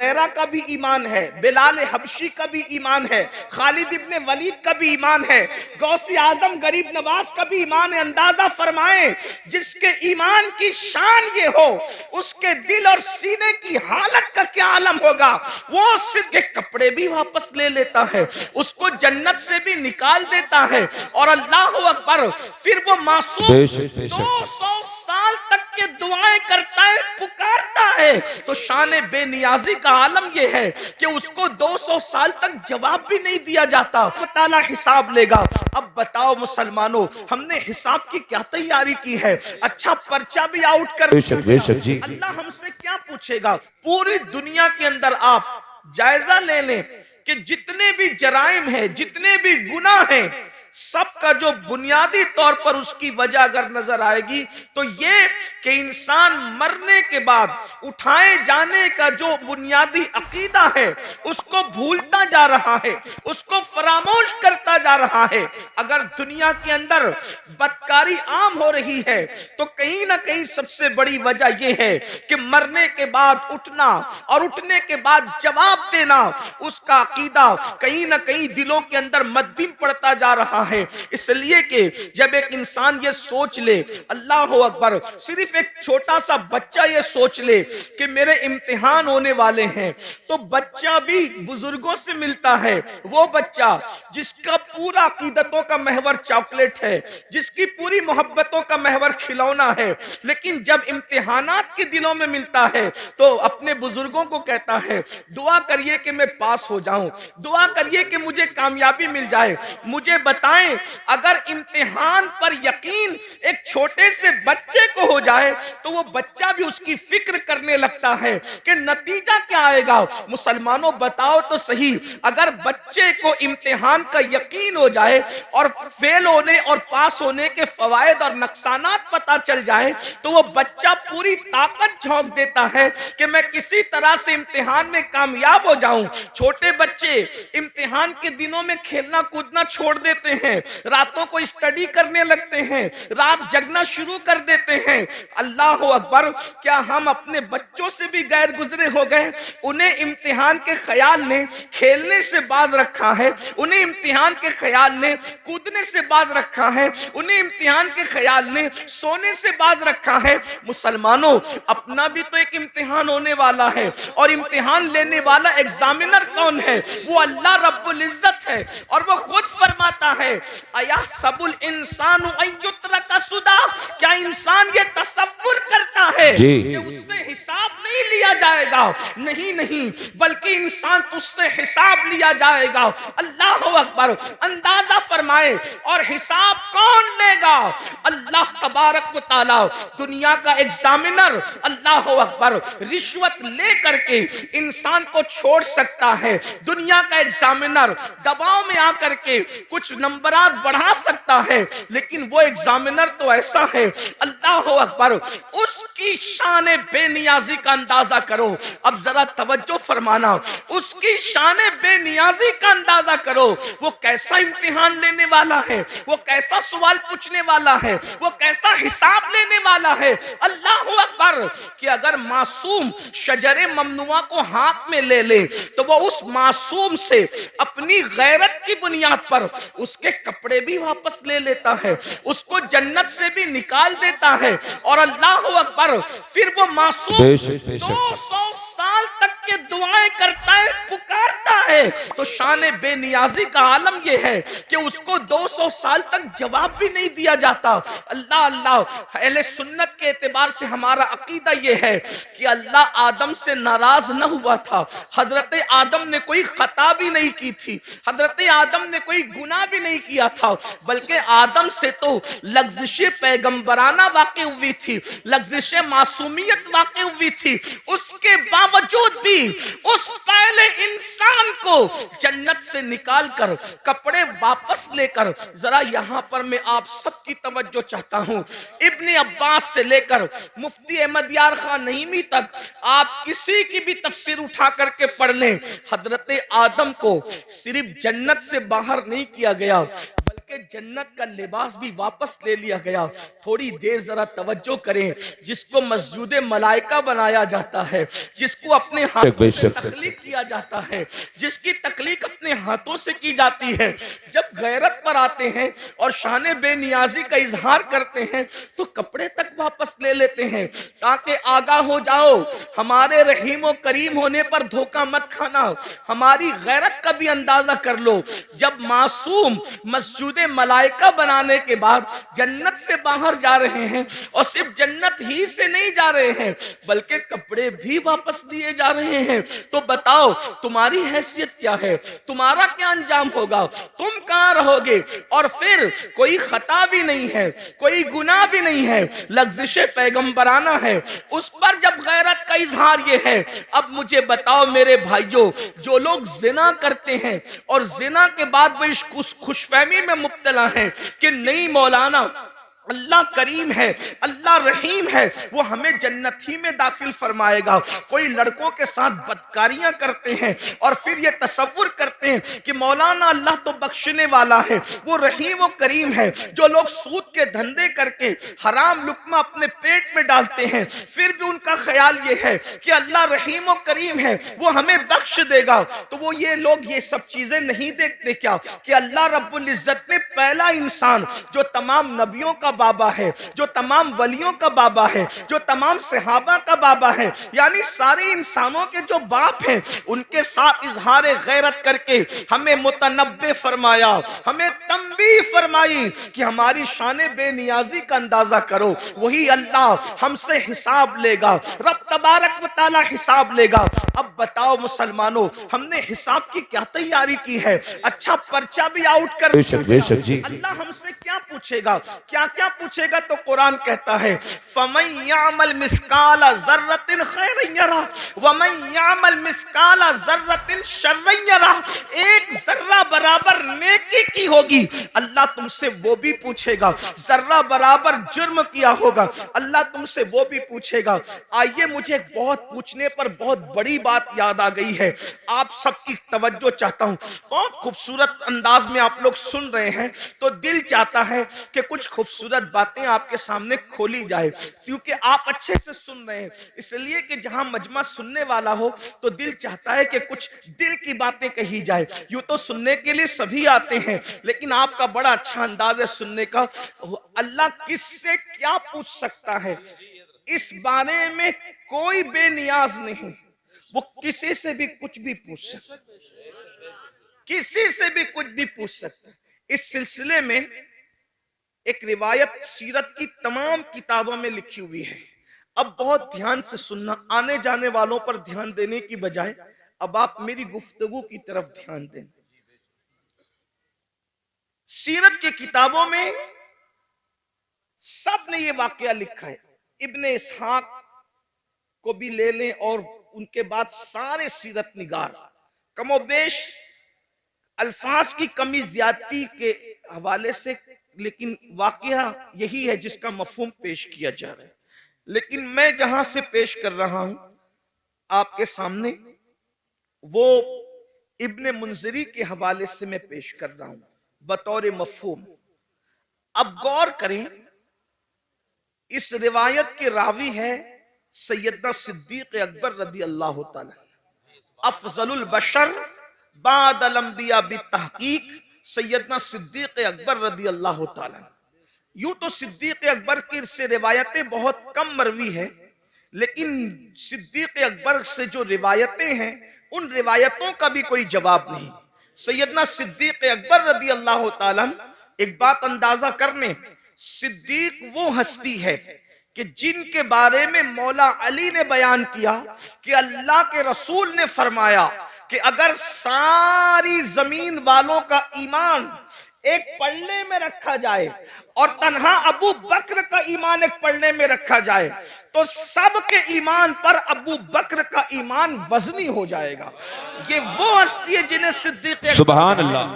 हुरैरा का भी ईमान है, बिलाल हबशी का भी ईमान है, खालिद इब्ने वलीद का भी ईमान है, गौसे आजम गरीब नवाज का भी ईमान है। अंदाजा फरमाएं जिसके ईमान की शान ये हो, उसके दिल और सीने की हालत का क्या आलम होगा। वो सिर्फ के कपड़े भी वापस ले लेता है, उसको जन्नत से भी निकाल देता है, और अल्लाह अकबर, फिर वो मासूम 200 साल तक के दुआएं करता है, पुकारता है। तो शान बेनियाजी का आलम यह है कि उसको 200 साल तक जवाब भी नहीं दिया जाता। अल्लाह ताला हिसाब लेगा। अब बताओ मुसलमानों, हमने हिसाब की क्या तैयारी की है? अच्छा पर्चा भी आउट कर, अल्लाह हमसे क्या पूछेगा? पूरी दुनिया के अंदर आप जायजा ले लें कि जितने भी जराइम हैं, जितने भी गुनाह हैं, सबका जो बुनियादी तौर पर उसकी वजह अगर नजर आएगी तो ये कि इंसान मरने के बाद उठाए जाने का जो बुनियादी अकीदा है उसको भूलता जा रहा है, उसको फरामोश करता जा रहा है। अगर दुनिया के अंदर बदकारी आम हो रही है तो कहीं ना कहीं सबसे बड़ी वजह यह है कि मरने के बाद उठना और उठने के बाद जवाब देना, उसका अकीदा कहीं ना कहीं दिलों के अंदर मद्दीम पड़ता जा रहा है। इसलिए कि जब एक इंसान ये सोच ले, अल्लाह अकबर, सिर्फ एक छोटा सा बच्चा ये सोच ले कि मेरे इम्तिहान होने वाले हैं, तो बच्चा भी बुजुर्गों से मिलता है। वो बच्चा जिसका पूरा अकीदतों का महवर चॉकलेट है, जिसकी पूरी मोहब्बतों का महवर खिलौना है, लेकिन जब इम्तिहानात के दिनों में मिलता है तो अपने बुजुर्गों को कहता है दुआ करिए कि मैं पास हो जाऊं, दुआ करिए कि मुझे कामयाबी मिल जाए। मुझे बताएं, अगर इम्तिहान पर यकीन एक छोटे से बच्चे को हो जाए तो वो बच्चा भी उसकी फिक्र करने लगता है कि नतीजा क्या आएगा। मुसलमानों बताओ तो सही, अगर बच्चे को इम्तिहान का यकीन हो जाए और फेल होने और पास होने के फवायद और नुकसानात पता चल जाए तो वो बच्चा पूरी ताकत झोंक देता है कि मैं किसी तरह से इम्तिहान में कामयाब हो जाऊं। छोटे बच्चे इम्तिहान के दिनों में खेलना कूदना छोड़ देते हैं, रातों को स्टडी करने लगते हैं, रात जगना शुरू कर देते हैं। अल्लाह अकबर, क्या हम अपने बच्चों से भी गैर गुजरे हो गए? उन्हें इम्तिहान के ख्याल ने खेलने से बाज रखा है, उन्हें इम्तिहान के ख्याल ने कूदने से बाज रखा है, उन्हें इम्तिहान के ख्याल ने सोने से बाज रखा है। मुसलमानों, अपना भी तो एक इम्तिहान होने वाला है, और इम्तिहान लेने वाला एग्जामिनर कौन है? वो अल्लाह रब्बुल इज्जत है, और वो खुद फरमाता है अया सबुल इंसानु अय्युत्रका सुदा, क्या इंसान ये तसव्वुर करता है कि उससे हिसाब नहीं लिया जाएगा? नहीं नहीं, बल्कि इंसान तुझसे हिसाब लिया जाएगा। अल्लाह अकबर, अंदाजा फरमाए, और हिसाब कौन लेगा? अल्लाह तबारक व तआला, दुनिया का एग्जामिनर अल्लाह अकबर रिश्वत ले करके इंसान को छोड़ सकता है। दुनिया का एग्जामिनर दबाव में आकर के कुछ नंबरात बढ़ा सकता है, लेकिन वो एग्जामिनर तो ऐसा है, अल्लाह अकबर, उसकी शान बेनियाजी का अंदाजा करो। अब जरा तवज्जो फरमाना, उसकी शान बेनियाजी का अंदाजा करो। वो कैसा इम्तिहान लेने वाला है, वो कैसा सवाल पूछने वाला है, वो कैसा हिसाब लेने वाला है। अल्लाह अकबर, कि अगर मासूम शजरे ममनुआ को हाथ में ले ले तो वो उस मासूम से अपनी गैरत की बुनियाद पर उसके कपड़े भी वापस ले लेता है, उसको जन्नत से भी निकाल देता है, और अल्लाह अकबर, फिर वो मासूम 200 साल तक के दुआएं करता है, पुकारता है। तो शान बेनियाजी का आलम यह है कि उसको 200 साल तक जवाब भी नहीं दिया जाता। अल्लाह अल्लाह, अहले सुन्नत के एतबार से हमारा अकीदा यह है कि अल्लाह आदम से नाराज न हुआ था। हजरत आदम ने कोई खता भी नहीं की थी, हजरत आदम ने कोई गुनाह भी नहीं किया था, बल्कि आदम से तो लग्जिश पैगंबराना वाक़ हुई थी, लग्जिश मासूमियत वाक़ हुई थी। उसके बावजूद भी उस पहले इंसान को जन्नत से निकाल कर कपड़े वापस लेकर, जरा यहां पर मैं आप सबकी तवज्जो चाहता हूं, इब्ने अब्बास से लेकर मुफ्ती अहमद यार खान नईमी तक आप किसी की भी तफसीर उठा करके पढ़ लें, हजरत आदम को सिर्फ जन्नत से बाहर नहीं किया गया, बल्कि बल्कि जन्नत का लिबास भी वापस ले लिया गया। थोड़ी देर जरा तवज्जो करें, जिसको मस्जिद मलाइका बनाया जाता है, जिसको अपने हाथों से तख्लीक किया जाता है, जिसकी तख्लीक अपने हाथों से की जाती है, जब गैरत पर आते हैं और शान बेनियाजी का इजहार करते हैं तो कपड़े तक वापस ले लेते हैं, ताकि आगाह हो जाओ, हमारे रहीम और करीम होने पर धोखा मत खाना। हमारी गैरत का भी अंदाजा कर लो। जब मासूम मस्जिद मलाइका बनाने के बाद जन्नत से बाहर जा रहे हैं, और सिर्फ जन्नत ही से नहीं जा रहे हैं बल्कि कपड़े भी वापस दिए जा रहे हैं, तो बताओ तुम्हारी हैसियत क्या है, तुम्हारा क्या अंजाम होगा, तुम कहां रहोगे। और फिर कोई खता भी नहीं है, कोई गुनाह भी नहीं है, लग़्ज़िश पैगंबराना है, उस पर जब गैरत का इजहार ये है। अब मुझे बताओ मेरे भाइयों, जो लोग जिना करते हैं और जिना के बाद वो इस खुशफहमी में मुब्तला हैं कि नहीं मौलाना अल्लाह करीम है, अल्लाह रहीम है, वो हमें जन्नत ही में दाखिल फरमाएगा। कोई लड़कों के साथ बदकारियां करते हैं और फिर ये तसव्वुर करते हैं कि मौलाना अल्लाह तो बख्शने वाला है, वो रहीम व करीम है। जो लोग सूद के धंधे करके हराम लुक्मा अपने पेट में डालते हैं, फिर भी उनका ख्याल ये है कि अल्लाह रहीम व करीम है, वो हमें बख्श देगा, तो वो ये लोग ये सब चीजें नहीं देखते क्या कि अल्लाह रब्बुल इज्जत ने पहला इंसान जो तमाम नबियों का बाबा है, जो तमाम वलियों का बाबा है, जो तमाम सहाबा का बाबा है, यानी सारे इंसानों के जो बाप हैं, उनके साथ इजहार गैरत करके हमें मुतनब्बे फरमाया, हमें तंबीह फरमाई कि हमारी शान बेनियाजी का अंदाजा करो। वही अल्लाह हमसे हिसाब लेगा, रब तबारक व तआला हिसाब लेगा। अब बताओ मुसलमानों, हमने हिसाब की क्या तैयारी की है? अच्छा पर्चा भी आउट कर अल्लाह हमसे क्या पूछेगा, क्या क्या पूछेगा? तो कुरान कहता है फमन यामल मिस्काला ज़र्रतिन खैरन यरा वमन यामल मिस्काला ज़र्रतिन शर्रन यरा। एक जर्रा बराबर नेकी की होगी, अल्लाह तुमसे वो भी पूछेगा। जर्रा बराबर जुर्म किया होगा, अल्लाह तुमसे वो भी पूछेगा। आइए, मुझे बहुत पूछने पर बहुत बड़ी बात याद आ गई है, आप सबकी तवज्जो चाहता हूं। बहुत खूबसूरत अंदाज में आप लोग सुन रहे हैं, तो दिल चाहता है कि कुछ खूबसूरत बातें आपके सामने खोली जाए, क्योंकि आप अच्छे से सुन रहे हैं। इसलिए कि जहां मजमा सुनने वाला हो तो दिल चाहता है कि कुछ दिल की बातें कही जाए। यूं तो सुनने के लिए सभी आते हैं, लेकिन आपका बड़ा अच्छा अंदाज है सुनने का। अल्लाह किससे क्या पूछ सकता है, इस बारे में कोई बेनियाज नहीं। वो किसी से भी कुछ भी पूछ सकता, किसी से भी कुछ भी पूछ सकता है। इस सिलसिले में एक रिवायत सीरत की तमाम किताबों में लिखी हुई है। अब बहुत ध्यान से सुनना, आने जाने वालों पर ध्यान देने की बजाय अब आप मेरी गुफ्तगू की तरफ ध्यान दें। सीरत की किताबों में सब ने ये वाकया लिखा है। इब्ने इसहाक को भी ले लें और उनके बाद सारे सीरत निगार कमोबेश अल्फाज की कमी ज्यादती के हवाले से, लेकिन वाकया यही है जिसका मफहूम पेश किया जा रहा है। लेकिन मैं जहां से पेश कर रहा हूं आपके सामने, वो इब्ने मुंजरी के हवाले से मैं पेश कर रहा हूं बतौर मफहूम। अब गौर करें, इस रिवायत के रावी है सैयदना सिद्दीक अकबर रदी अल्लाह तआला, अफजलुल बशर बादल अंबिया बितहकीक सैयदना सिद्दीक अकबर रदी अल्लाह तआला। यूं तो सिद्दीक अकबर की से रिवायतें बहुत कम मरवी है, लेकिन सिद्दीक अकबर से जो रिवायतें हैं उन रिवायतों का भी कोई जवाब नहीं। सैयदना सिद्दीक अकबर रदी अल्लाह तआला, एक बात अंदाजा करने, सिद्दीक वो हस्ती है कि जिनके बारे में मौला अली ने बयान किया कि अल्लाह के रसूल ने फरमाया कि अगर सारी जमीन वालों का ईमान एक पल्ले में रखा जाए और तन्हा अबू बकर का ईमान एक पल्ले में रखा जाए, तो सबके ईमान पर अबू बकर का ईमान वजनी हो जाएगा। ये वो हस्ती है जिन्हें सिद्दीक, सुभान अल्लाह।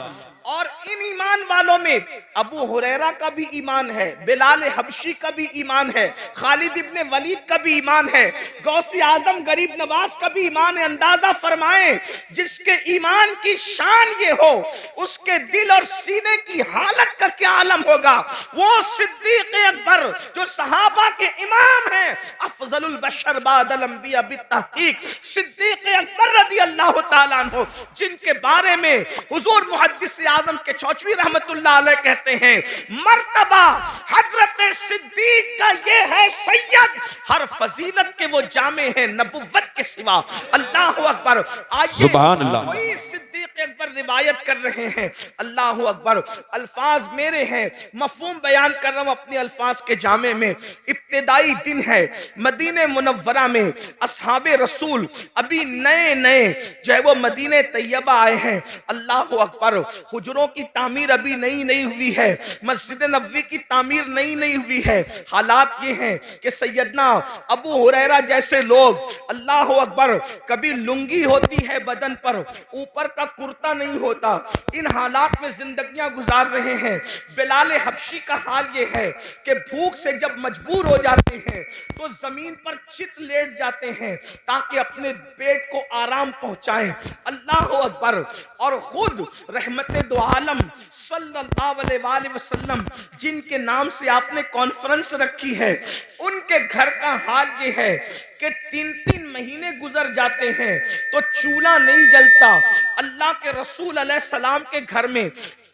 और इन ईमान वालों में अबू हुरैरा का भी ईमान है, बिलाल हबशी का भी ईमान है, खालिद इब्ने वलीद का भी ईमान है, गौसे आजम गरीब नवाज का भी ईमान है। अंदाजा फरमाएं जिसके ईमान की शान ये हो उसके दिल और सीने की हालत का क्या आलम होगा। वो सिद्दीक अकबर जो सहाबा के इमाम हैं, अफजलुल बशर बादल अंबिया बित्तहकीक सिद्दीक अकबर रज़ी अल्लाह ताला अन्हु, जिनके बारे में हुजूर मुहद्दिस आजम के चौचवी रहमतुल्लाह अलैह कहते हैं, मर्तबा हजरत सिद्दीक का ये है सैयद, हर फजीलत के वो जामे हैं नबुव्वत के सिवा। अल्लाह अकबर। आइए सुभान अल्लाह। वही सिद्दीक अकबर रिवायत कर रहे हैं। अल्लाह अकबर। अल्फाज मेरे हैं, मफहूम बयान कर रहा हूं अपने अल्फाज के जामे में। इब्तिदाई दिन है, मदीने मुनव्वरा में असहाबे रसूल अभी नए नए जो है वो मदीने तैयबा आए हैं। अल्लाह अकबर। हुजरों की तामीर अभी नई नई हुई है, मस्जिद नबवी की तामीर नई नई हुई है। हालात ये हैं कि सैयदना अबू हुरैरा जैसे लोग, अल्लाह अकबर, कभी लुंगी होती है बदन पर, ऊपर का कुर्ता नहीं होता, इन हालात में जिंदगियां गुजार रहे हैं। बिलाल हबशी का हाल ये है कि भूख से जब मजबूर हो जाते हैं तो जमीन पर चित लेट जाते हैं ताकि अपने पेट को आराम पहुंचाएं। अल्लाह अकबर। और खुद रहमते दो आलम सल्लल्लाहु अलैहि वसल्लम जिनके नाम से आपने कॉन्फ्रेंस रखी है, उनके घर का हाल ये है कि 3-3 महीने गुजर जाते हैं तो चूल्हा नहीं जलता। अल्लाह के रसूल अलैहि सलाम के घर में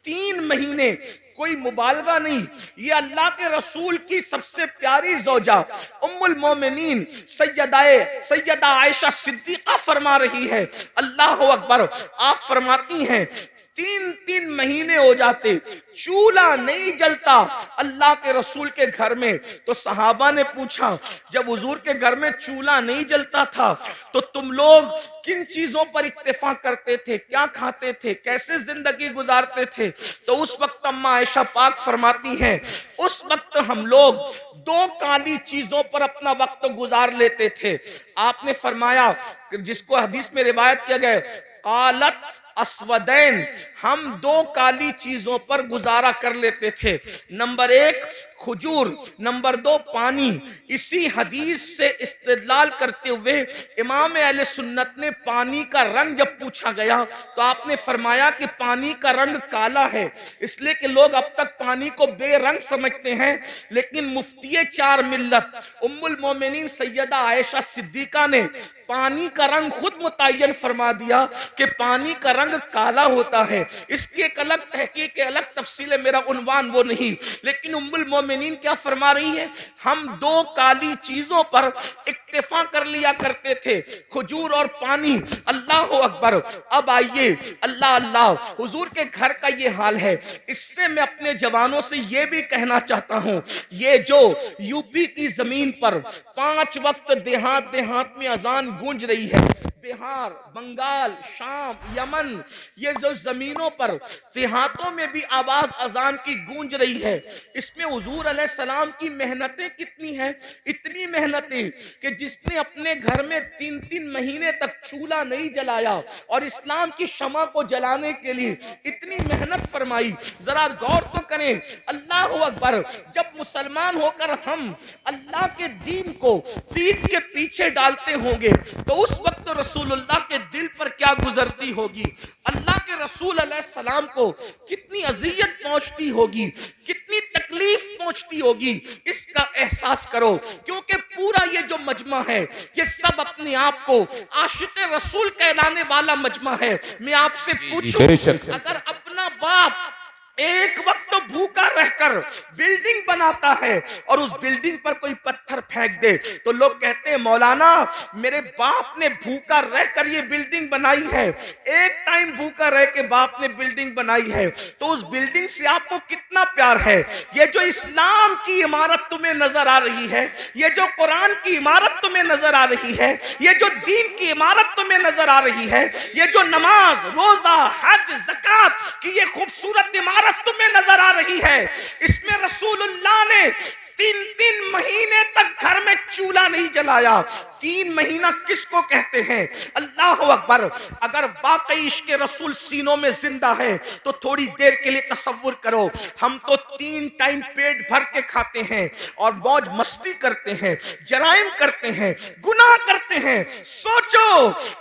3 महीने कोई मुबालगा नहीं। ये अल्लाह के रसूल की सबसे प्यारी जोजा उम्मुल मोमिनीन सैयदा आयशा सिद्दीका फरमा रही है। अल्लाह अकबर। आप फरमाती हैं 3-3 महीने हो जाते, चूल्हा नहीं जलता अल्लाह के रसूल के घर में। तो सहाबा ने पूछा, जब हुजूर के घर में चूल्हा नहीं जलता था तो तुम लोग किन चीजों पर इक्तिफा करते थे, क्या खाते थे, कैसे जिंदगी गुजारते थे? तो उस वक्त अम्मा आयशा पाक फरमाती हैं, उस वक्त हम लोग 2 काली चीजों पर अपना वक्त गुजार लेते थे। आपने फरमाया, जिसको हदीस में रिवायत किया गया, कालत अस्वदैन, हम 2 काली चीजों पर गुजारा कर लेते थे। नंबर 1 खजूर, नंबर 2 पानी। इसी हदीस से इस्तेदलाल करते हुए इमाम अहले सुन्नत ने पानी का रंग जब पूछा गया तो आपने फरमाया कि पानी का रंग काला है, इसलिए कि लोग अब तक पानी को बेरंग समझते हैं। लेकिन मुफ्ती 4 मिल्लत उम्मुल मोमिनीन सैयदा आयशा सिद्दीका ने पानी का रंग खुद मुतय्यन फरमा दिया कि पानी का रंग काला होता है। इसकी एक अलग तहकीक, अलग तफसील, मेरा उन्वान वो नहीं। लेकिन उम्मुल मोमिनीन क्या फरमा रही है, हम 2 काली चीजों पर इक्तिफा कर लिया करते थे, खजूर और पानी। अल्लाह अकबर। अब आइए, अल्लाह अल्लाह, हुजूर के घर का ये हाल है। इससे मैं अपने जवानों से ये भी कहना चाहता हूं, ये जो यूपी की जमीन पर 5 वक्त देहात देहात में अजान गूंज रही है, बिहार, बंगाल, शाम, यमन, ये जो जमीनों पर देहातों में भी आवाज अजान की गूंज रही है, इसमें हुजूर अलैहिस्सलाम की मेहनतें कितनी हैं। इतनी मेहनतें कि जिसने अपने घर में 3-3 महीने तक चूल्हा नहीं जलाया और इस्लाम की शमा को जलाने के लिए इतनी मेहनत फरमाई, जरा गौर तो करें। अल्लाह अकबर। जब मुसलमान होकर हम अल्लाह के दीन को पीठ के पीछे डालते होंगे तो उस वक्त रसूलुल्लाह के दिल पर क्या गुजरती होगी, अल्लाह के रसूल अलैहिस्सलाम को कितनी अजियत पहुंचती होगी, कितनी तकलीफ पहुंचती होगी, इसका एहसास करो। क्योंकि पूरा ये जो मजमा है ये सब अपने आप को आशिक रसूल कहलाने वाला मजमा है। मैं आपसे पूछूं, अगर अपना बाप एक वक्त तो भूखा रहकर बिल्डिंग बनाता है और उस बिल्डिंग पर कोई पत्थर फेंक दे तो लोग कहते हैं मौलाना मेरे बाप ने भूखा रहकर ये बिल्डिंग बनाई है। एक टाइम भूखा रह के बाप ने बिल्डिंग बनाई है तो उस बिल्डिंग से आपको कितना प्यार है। ये जो इस्लाम की इमारत तुम्हें नजर आ रही है, ये जो कुरान की इमारत तुम्हें नजर आ रही है, ये जो दीन की इमारत तुम्हें नजर आ रही है, ये जो नमाज, रोजा, हज, ज़कात की ये खूबसूरत इमारत तुम्हें नजर आ रही है, इसमें रसूलुल्लाह ने 3-3 महीने तक घर में चूल्हा नहीं जलाया। 3 महीना किसको कहते हैं? अल्लाह अकबर। अगर वाकई इश्क रसूल सीनों में जिंदा है तो थोड़ी देर के लिए तसव्वुर करो, हम तो 3 टाइम पेट भर के खाते हैं और मौज मस्ती करते हैं, जराइम करते हैं, गुनाह करते हैं। सोचो,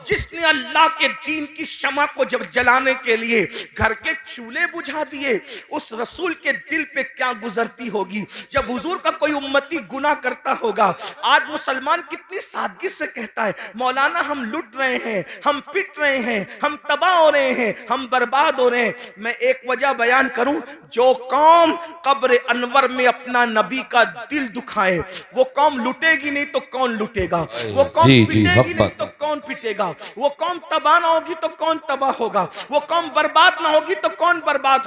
जिसने अल्लाह के दीन की शमा को जब जलाने के लिए घर के चूल्हे बुझा दिए, उस रसूल के दिल पे क्या गुजरती होगी जब हुजूर का कोई उम्मती गुनाह करता होगा। आज मुसलमान कितनी सादगी से कहता है, मौलाना हम लुट रहे हैं, हम पिट रहे हैं, हम तबाह हो रहे हैं, हम बर्बाद हो रहे हैं। मैं एक वजह बयान करूं, जो कौम कब्र अनवर में अपना नबी का दिल दुखाए, वो कौम लुटेगी नहीं तो कौन लुटेगा, वो कौम पिटेगी नहीं तो कौन पिटेगा, वो कौम तबाह ना होगी तो कौन तबाह होगा, वो कौम बर्बाद ना होगी तो कौन बर्बाद